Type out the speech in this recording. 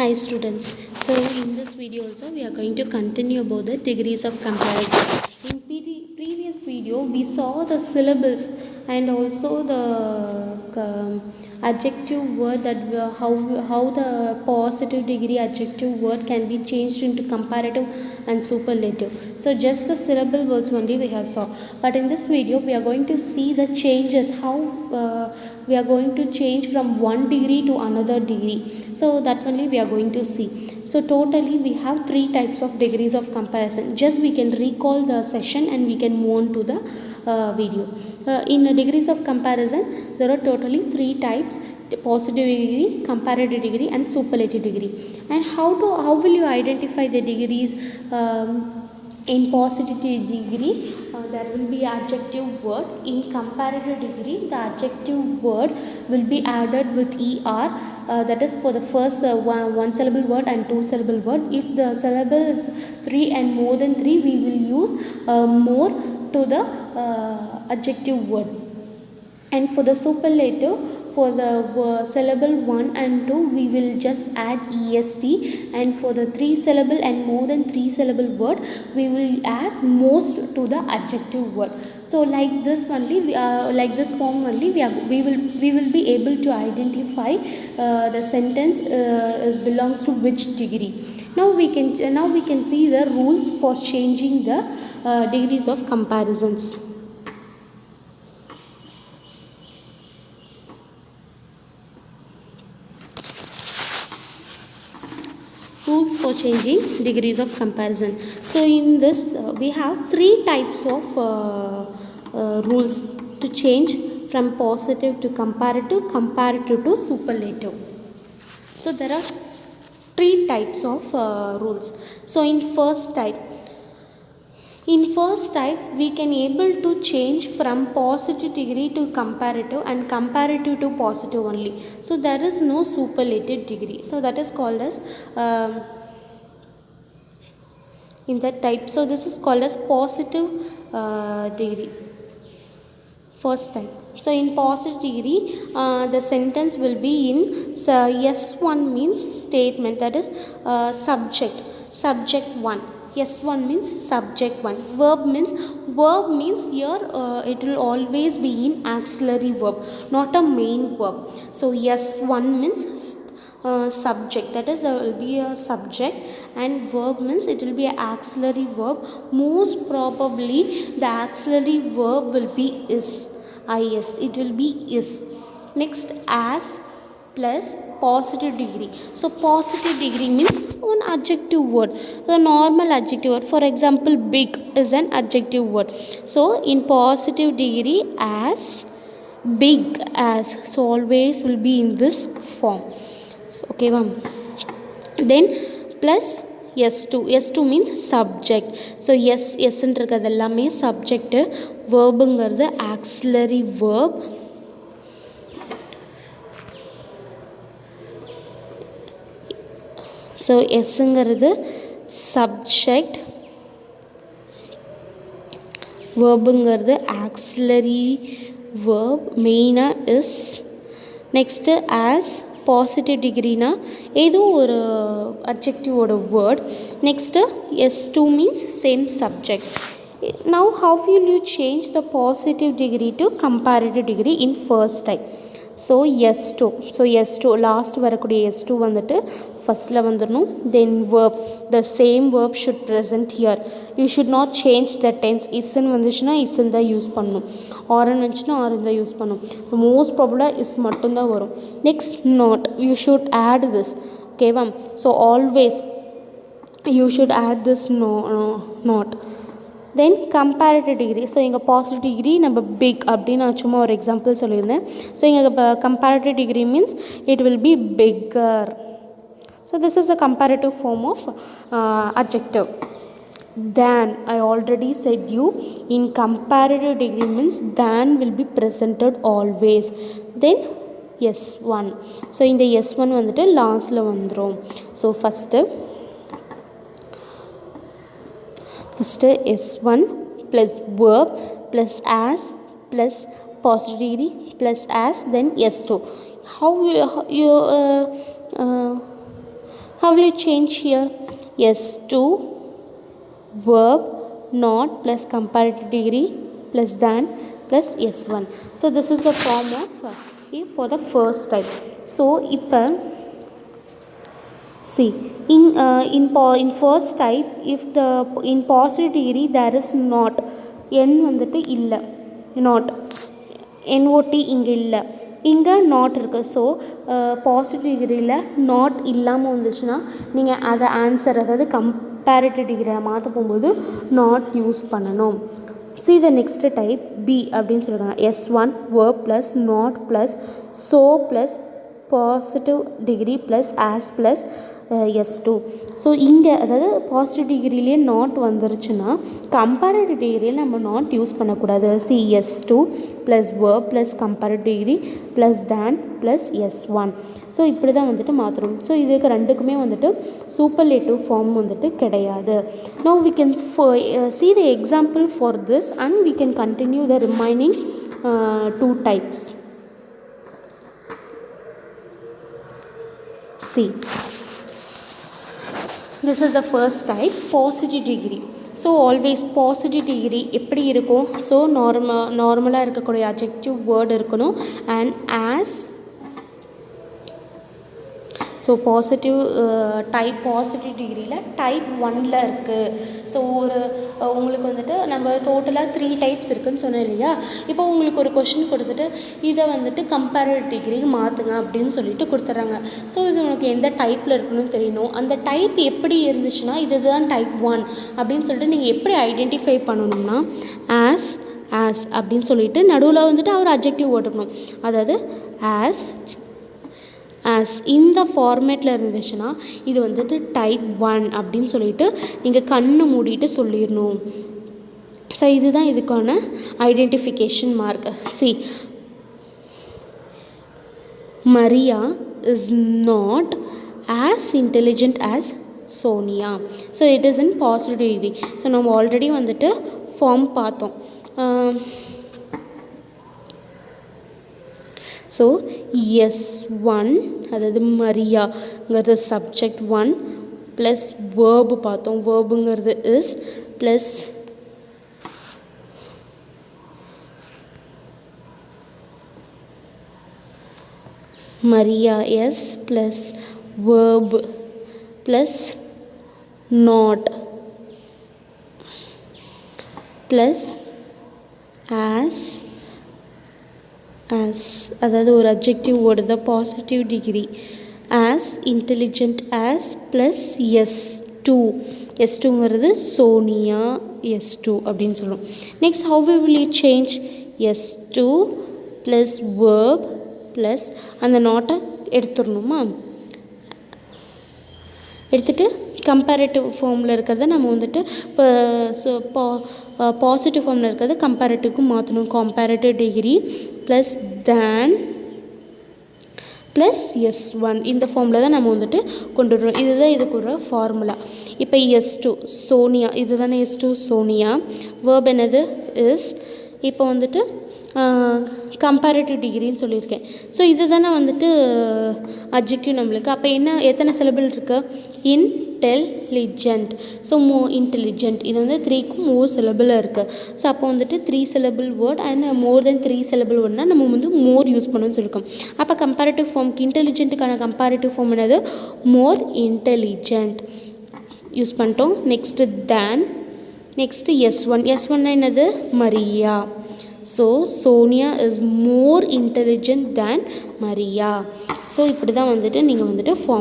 Hi students. So in this video also we are going to continue about the degrees of comparison. In previous video we saw the syllables and also the adjective word that how the positive degree adjective word can be changed into comparative and superlative. So just the syllable words only we have saw. But in this video we are going to see the changes, how we are going to change from one degree to another degree. So that only we are going to see. So totally we have three types of degrees of comparison. Just we can recall the session and we can move on to the video. In degrees of comparison there are totally three types: positive degree, comparative degree and superlative degree. And how will you identify the degrees? In positive degree there will be adjective word. In comparative degree the adjective word will be added with er, that is for the first one syllable word and two syllable word. If the syllable is three and more than three, we will use more to the adjective word. And for the superlative, for the syllable 1 and 2 we will just add est, and for the three syllable and more than three syllable word we will add most to the adjective word. So like this only like this form only we will be able to identify the sentence belongs to which degree. Now we can see the rules for changing the degrees of comparisons. Rules for changing degrees of comparison. So in this we have three types of rules to change from positive to comparative, comparative to superlative. So there are three types of rules. So in first type we can able to change from positive degree to comparative and comparative to positive only. So there is no superlative degree. So that is called as in that type. So this is called as positive degree. First type. So in positive degree the sentence will be in S1 means statement, that is subject 1. S1 means subject 1. Verb means here it will always be in auxiliary verb, not a main verb. So S1 means subject, that is there will be a subject, and verb means it will be an auxiliary verb. Most probably the auxiliary verb will be is, it will be is. Next, as plus positive degree. So positive degree means one adjective word, the normal adjective word. For example, big is an adjective word. So in positive degree, as, big as, so always will be in this form. So, okay, then plus S2 means subject. So yes என்றதெல்லாமே subject, verbங்கிறது auxiliary verb. So Sங்கிறது subject, verbங்கிறது auxiliary verb, main is. Next, as positive degree na ஏதோ ஒரு adjective ஓட word. Next, S2 means same subject. Now how will you change the positive degree to comparative degree in first type? So S2 last வரக்கூடிய S2 வந்துட்டு ஃபர்ஸ்ட்ல வந்துடணும். Then verb, the same verb should present here. You should not change the tense. isன்னு வந்துச்சுன்னா isன்னு தான் use பண்ணணும், ஆர்ன்னு வந்துச்சுன்னா ஆர்ன்னு தான் use பண்ணணும். மோஸ்ட் ப்ராபபிளாக இஸ் மட்டும்தான் வரும். Next, not, you should add this. ஓகேவா? So always you should add this not. Then comparative degree. So இங்கே பாசிட்டிவ் டிகிரி நம்ம பிக் அப்படின்னு நான் சும்மா ஒரு எக்ஸாம்பிள் சொல்லியிருந்தேன். ஸோ இங்கே comparative degree means it will be bigger. So this is a comparative form of adjective. Than, I already said you, in comparative degree means than will be presented always. Then S1. So இந்த S1 வந்துட்டு லாஸ்ட்டில் வந்துடும். So first S1 plus verb plus as plus positive degree plus as, then S2. How will you change here? S2 verb not plus comparative degree plus than plus S1. So this is a form of if for the first type. So இப்போ see in first type if the in positive degree there is not n வந்துட்டு இல்லை not not இங்கே இல்லை இங்கே not இருக்குது. So positive டிகிரியில் not இல்லாமல் வந்துச்சுன்னா நீங்கள் அதை ஆன்சர் அதாவது கம்பேரிட்டிவ் டிகிரியில் மாற்ற போகும்போது நாட் யூஸ் பண்ணணும். see the next type B அப்படின்னு சொல்லியிருக்காங்க. S1 verb plus not plus so plus positive degree plus as plus S2. So இங்கே அதாவது பாசிட்டிவ் டிகிரிலேயே நாட் வந்துருச்சுன்னா கம்பேரிட்டிவ் டிகிரியில் நம்ம நாட் யூஸ் பண்ணக்கூடாது. S2 plus verb plus comparative degree plus than plus S1. So இப்படி தான் வந்துட்டு மாற்றணும். ஸோ இதுக்கு ரெண்டுக்குமே வந்துட்டு சூப்பர்லேட்டிவ் ஃபார்ம் வந்துட்டு கிடையாது. Now we can see the example for this and we can continue the remaining two types. See, this is the first type, positive degree. So always positive degree எப்படி இருக்கும்? So நார்மலாக இருக்கக்கூடிய adjective word இருக்கணும் and as. So positive type positive டிகிரியில் type 1ல் இருக்குது. So உங்களுக்கு வந்துட்டு நம்ம டோட்டலாக 3 டைப்ஸ் இருக்குதுன்னு சொன்னேன் இல்லையா. இப்போ உங்களுக்கு ஒரு கொஷின் கொடுத்துட்டு இதை வந்துட்டு கம்பேரிட்டிவ் டிகிரி மாற்றுங்க அப்படின்னு சொல்லிட்டு கொடுத்துட்றாங்க. ஸோ இது உனக்கு எந்த டைப்பில் இருக்கணும்னு தெரியணும். அந்த டைப் எப்படி இருந்துச்சுன்னா இதுதான் டைப் 1 அப்படின்னு சொல்லிட்டு நீங்கள் எப்படி ஐடென்டிஃபை பண்ணணும்னா ஆஸ் அப்படின்னு சொல்லிட்டு நடுவில் வந்துட்டு அவர் அட்ஜெக்டிவ் போட்டுக்கணும். அதாவது ஆஸ் இந்த ஃபார்மேட்டில் இருந்துச்சுன்னா இது வந்துட்டு டைப் 1 அப்படின்னு சொல்லிட்டு நீங்கள் கண்ணு மூடிட்டு சொல்லிடணும். ஸோ இதுதான் இதுக்கான identification mark. See, Maria is not as intelligent as Sonia. So it is in positive degree. So நம்ம ஆல்ரெடி வந்துட்டு ஃபார்ம் பார்த்தோம். ஸோ S1 அதாவது மரியாங்கிறது சப்ஜெக்ட் 1 ப்ளஸ் வேர்பு பார்த்தோம். வேர்புங்கிறது is plus Maria S plus verb plus not plus as அதாவது ஒரு adjective word தான் positive degree as intelligent as plus S2ங்கிறது சோனியா S2 அப்படின்னு சொல்லுவோம். Next how will you change S2 plus verb plus அந்த நாட்டை எடுத்துடணுமா. எடுத்துகிட்டு கம்பேரிட்டிவ் ஃபார்மில் இருக்கிறத நம்ம வந்துட்டு இப்போ பாசிட்டிவ் ஃபார்மில் இருக்கிறது கம்பேரிட்டிவ்க்கு மாற்றணும். Comparative degree plus than plus S1 இந்த ஃபார்மில் தான் நம்ம வந்துட்டு கொண்டு வரோம். இதுதான் இதுக்கு ஒரு ஃபார்முலா. இப்போ S2 சோனியா இதுதானே S2 சோனியா. வேர்ப் என்னது இஸ். இப்போ வந்துட்டு கம்பேரிட்டிவ் டிகிரின்னு சொல்லியிருக்கேன். ஸோ இது தானே வந்துட்டு அட்ஜெக்டிவ் நம்மளுக்கு. அப்போ எத்தனை சிலபிள் இருக்குது? இன்டெலிஜென்ட். ஸோ இன்டெலிஜென்ட் இது வந்து 3க்கும் மோர் சிலபிள் இருக்குது. ஸோ அப்போ வந்துட்டு 3 syllable word and more then 3 syllable வேர்ட்னா நம்ம வந்து மோர் யூஸ் பண்ணணும்னு சொல்லியிருக்கோம். அப்போ கம்பேரிட்டிவ் ஃபார்ம்க்கு இன்டெலிஜென்ட்டுக்கான கம்பேரிட்டிவ் ஃபார்ம் என்னது? மோர் இன்டெலிஜென்ட் யூஸ் பண்ணிட்டோம். நெக்ஸ்ட்டு தேன் நெக்ஸ்ட்டு S1 என்னது? Maria. So Sonia is more intelligent than Maria. So இப்படி தான் வந்துட்டு நீங்கள் வந்துட்டு ஃபார்ம்